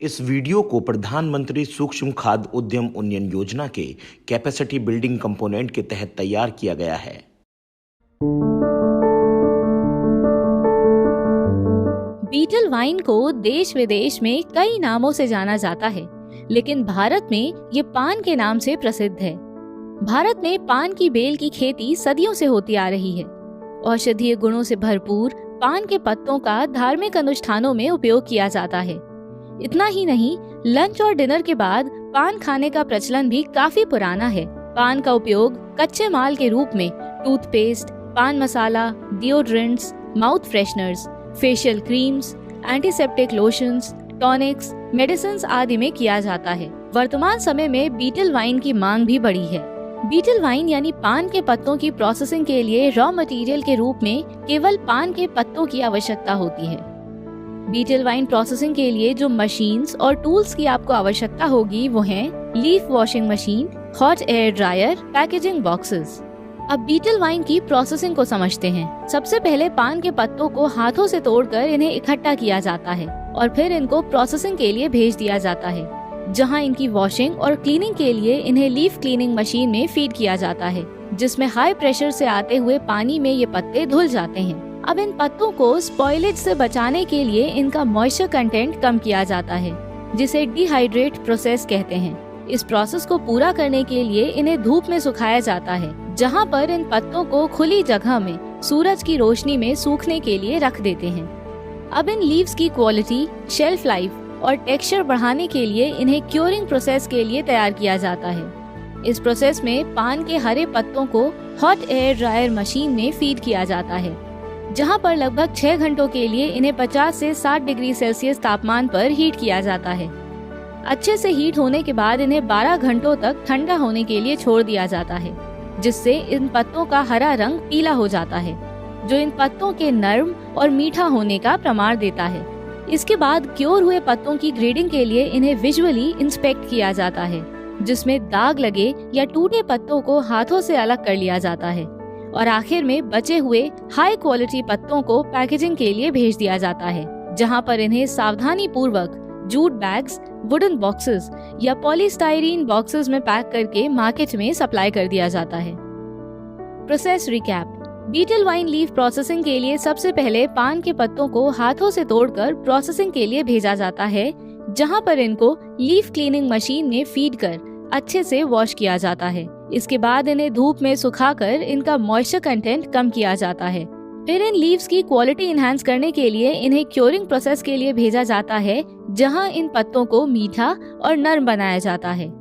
इस वीडियो को प्रधानमंत्री सूक्ष्म खाद्य उद्यम उन्नयन योजना के कैपेसिटी बिल्डिंग कंपोनेंट के तहत तैयार किया गया है। बीटल वाइन को देश विदेश में कई नामों से जाना जाता है, लेकिन भारत में ये पान के नाम से प्रसिद्ध है। भारत में पान की बेल की खेती सदियों से होती आ रही है। औषधीय गुणों से भरपूर पान के पत्तों का धार्मिक अनुष्ठानों में उपयोग किया जाता है। इतना ही नहीं, लंच और डिनर के बाद पान खाने का प्रचलन भी काफी पुराना है। पान का उपयोग कच्चे माल के रूप में toothpaste, paan masala, deodorants, mouth fresheners, facial creams, antiseptic lotions, tonics, medicines आदि में किया जाता है। वर्तमान समय में बीटल वाइन की मांग भी बढ़ी है। बीटल वाइन यानी पान के पत्तों की प्रोसेसिंग के लिए रॉ मटेरियल के रूप में केवल पान के पत्तों की आवश्यकता होती है। बीटल वाइन प्रोसेसिंग के लिए जो मशीन्स और टूल्स की आपको आवश्यकता होगी वो हैं leaf washing machine, hot air dryer, packaging boxes. अब बीटल वाइन की प्रोसेसिंग को समझते हैं। सबसे पहले पान के पत्तों को हाथों से तोड़कर इन्हें इकट्ठा किया जाता है और फिर इनको प्रोसेसिंग के लिए भेज दिया जाता है, जहां इनकी वॉशिंग और क्लीनिंग के लिए इन्हें लीफ क्लीनिंग मशीन में फीड किया जाता है, जिसमें हाई प्रेशर से आते हुए पानी में ये पत्ते धुल जाते हैं। अब इन पत्तों को स्पॉइलेज से बचाने के लिए इनका मॉइस्चर कंटेंट कम किया जाता है, जिसे डिहाइड्रेट प्रोसेस कहते हैं। इस प्रोसेस को पूरा करने के लिए इन्हें धूप में सुखाया जाता है, जहां पर इन पत्तों को खुली जगह में सूरज की रोशनी में सूखने के लिए रख देते हैं। अब इन लीव्स की क्वालिटी, शेल्फ लाइफ और टेक्सचर बढ़ाने के लिए इन्हें क्योरिंग प्रोसेस के लिए तैयार किया जाता है। इस प्रोसेस में पान के हरे पत्तों को हॉट एयर ड्रायर मशीन में फीड किया जाता है, जहां पर लगभग 6 घंटों के लिए इन्हें 50 से 60 डिग्री सेल्सियस तापमान पर हीट किया जाता है। अच्छे से हीट होने के बाद इन्हें 12 घंटों तक ठंडा होने के लिए छोड़ दिया जाता है, जिससे इन पत्तों का हरा रंग पीला हो जाता है, जो इन पत्तों के नर्म और मीठा होने का प्रमाण देता है। इसके बाद क्योर हुए पत्तों की ग्रेडिंग के लिए इन्हें विजुअली इंस्पेक्ट किया जाता है, जिसमें दाग लगे या टूटे पत्तों को हाथों से अलग कर लिया जाता है और आखिर में बचे हुए हाई क्वालिटी पत्तों को पैकेजिंग के लिए भेज दिया जाता है, जहां पर इन्हें सावधानी पूर्वक जूट बैग्स, वुडन बॉक्सेस या पॉलीस्टाइरीन बॉक्सेस में पैक करके मार्केट में सप्लाई कर दिया जाता है। Process recap. Betel vine leaf processing के लिए सबसे पहले पान के पत्तों को हाथों से तोड़कर प्रोसेसिंग के लिए भेजा जाता है, जहां पर इनको लीफ क्लीनिंग मशीन में फीड कर अच्छे से वॉश किया जाता है। इसके बाद इन्हें धूप में सुखाकर इनका मॉइस्चर कंटेंट कम किया जाता है। फिर इन लीव्स की क्वालिटी इनहैंस करने के लिए इन्हें क्योरिंग प्रोसेस के लिए भेजा जाता है, जहां इन पत्तों को मीठा और नर्म बनाया जाता है।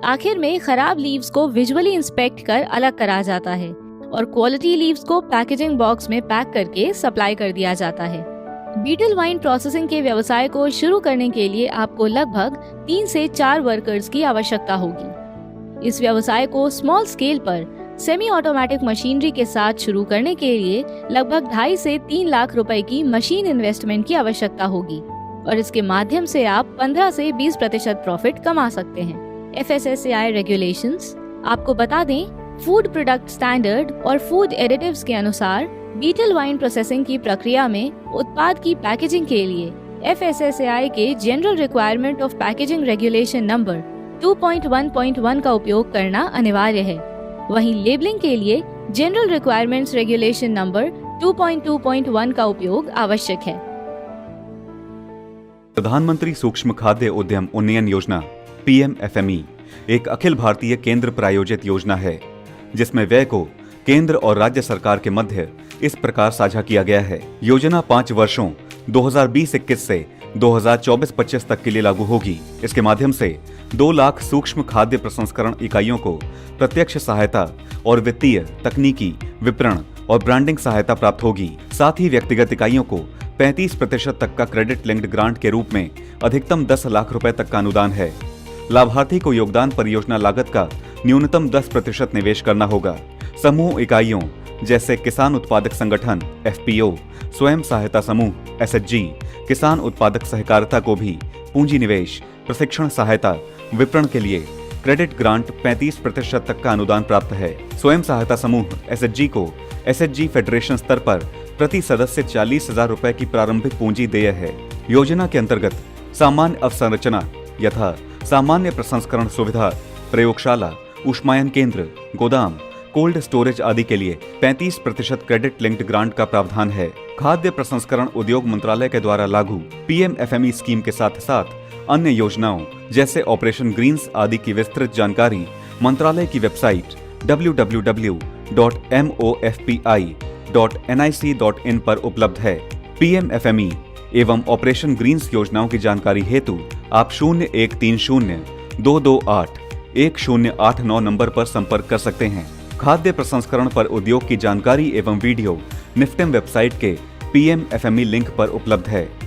आखिर में खराब लीव्स को विजुअली इंस्पेक्ट कर अलग करा जाता है और क्वालिटी लीव्स को पैकेजिंग बॉक्स में पैक करके सप्लाई कर दिया जाता है। बीटल वाइन प्रोसेसिंग के व्यवसाय को शुरू करने के लिए आपको लगभग 3 से 4 वर्कर्स की आवश्यकता होगी। इस व्यवसाय को स्मॉल स्केल पर सेमी ऑटोमेटिक मशीनरी के साथ शुरू करने के लिए लगभग 2.5 से 3 लाख रुपए की मशीन इन्वेस्टमेंट की आवश्यकता होगी और इसके माध्यम से आप 15 से 20% प्रॉफिट कमा सकते हैं। FSSAI regulations. आपको बता दें, फूड प्रोडक्ट स्टैंडर्ड और फूड एडिटिव्स के अनुसार बीटल वाइन प्रोसेसिंग की प्रक्रिया में उत्पाद की पैकेजिंग के लिए FSSAI के general requirement of packaging regulation number 2.1.1 का उपयोग करना अनिवार्य है। वहीं लेबलिंग के लिए जनरल रिक्वायरमेंट्स रेगुलेशन नंबर 2.2.1 का उपयोग आवश्यक है। प्रधानमंत्री सूक्ष्म खाद्य उद्यम उन्नयन योजना PMFME एक अखिल भारतीय केंद्र प्रायोजित योजना है, जिसमें व्यय को केंद्र और राज्य सरकार के मध्य इस प्रकार साझा किया गया है। योजना 5 वर्षों 2020-21 से 2024-25 तक के लिए लागू होगी। इसके माध्यम से 2 लाख सूक्ष्म खाद्य प्रसंस्करण इकाइयों को प्रत्यक्ष सहायता और वित्तीय, तकनीकी, विपणन और ब्रांडिंग सहायता प्राप्त होगी। साथ ही व्यक्तिगत इकाइयों को 35% तक का क्रेडिट लिंक्ड ग्रांट के रूप में अधिकतम 10 लाख रुपए तक का अनुदान है। लाभार्थी को योगदान परियोजना लागत का न्यूनतम 10% निवेश करना होगा। समूह इकाइयों जैसे किसान उत्पादक संगठन FPO, स्वयं सहायता समूह SHG, किसान उत्पादक सहकारिता को भी पूंजी निवेश, प्रशिक्षण सहायता, विपणन के लिए क्रेडिट ग्रांट 35% तक का अनुदान प्राप्त है। स्वयं सहायता समूह SHG को SHG फेडरेशन स्तर पर प्रति सदस्य 40,000 रुपए की प्रारंभिक पूंजी देय है। योजना के अंतर्गत सामान्य अवसंरचना यथा सामान्य प्रसंस्करण सुविधा, प्रयोगशाला, ऊष्मायन केंद्र, गोदाम, कोल्ड स्टोरेज आदि के लिए 35% क्रेडिट लिंक्ड ग्रांट का प्रावधान है। खाद्य प्रसंस्करण उद्योग मंत्रालय के द्वारा लागू पीएमएफएमई स्कीम के साथ साथ अन्य योजनाओं जैसे ऑपरेशन ग्रीन्स आदि की विस्तृत जानकारी मंत्रालय की वेबसाइट www.mofpi.nic.in पर उपलब्ध है। पीएमएफएमई एवं ऑपरेशन ग्रीन्स योजनाओं की जानकारी हेतु आप 0130-228-1089 नंबर पर संपर्क कर सकते हैं। खाद्य प्रसंस्करण पर उद्योग की जानकारी एवं वीडियो निफ्टेम वेबसाइट के पीएमएफएमई लिंक पर उपलब्ध है।